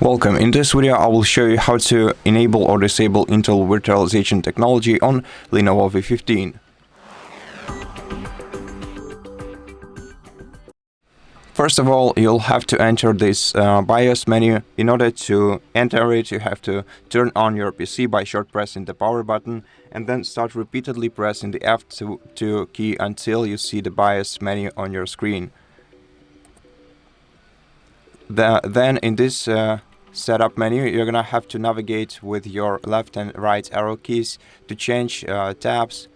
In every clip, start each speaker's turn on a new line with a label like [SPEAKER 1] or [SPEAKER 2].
[SPEAKER 1] Welcome. In this video I will show you how to enable or disable Intel Virtualization Technology on LENOVO V15. First of all, you'll have to enter this BIOS menu. In order to enter it, you have to turn on your PC by short pressing the power button and then start repeatedly pressing the F2 key until you see the BIOS menu on your screen. Then in this setup menu, you're gonna have to navigate with your left and right arrow keys to change tabs,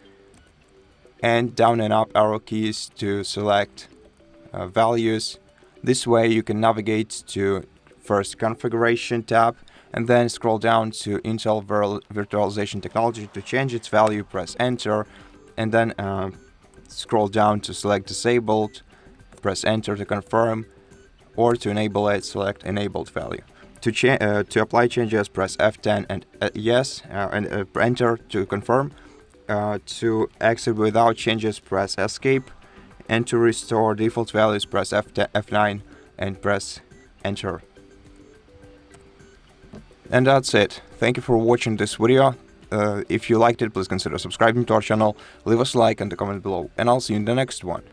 [SPEAKER 1] and down and up arrow keys to select values. This way you can navigate to first configuration tab and then scroll down to Intel Virtualization Technology. To change its value, press enter, and then scroll down to select disabled, press enter to confirm, or to enable it, select enabled value. To apply changes, press F10 and yes, and enter to confirm. To exit without changes, press escape, and to restore default values, press F9 and press enter. And that's it. Thank you for watching this video. If you liked it, please consider subscribing to our channel, leave us a like and a comment below, and I'll see you in the next one.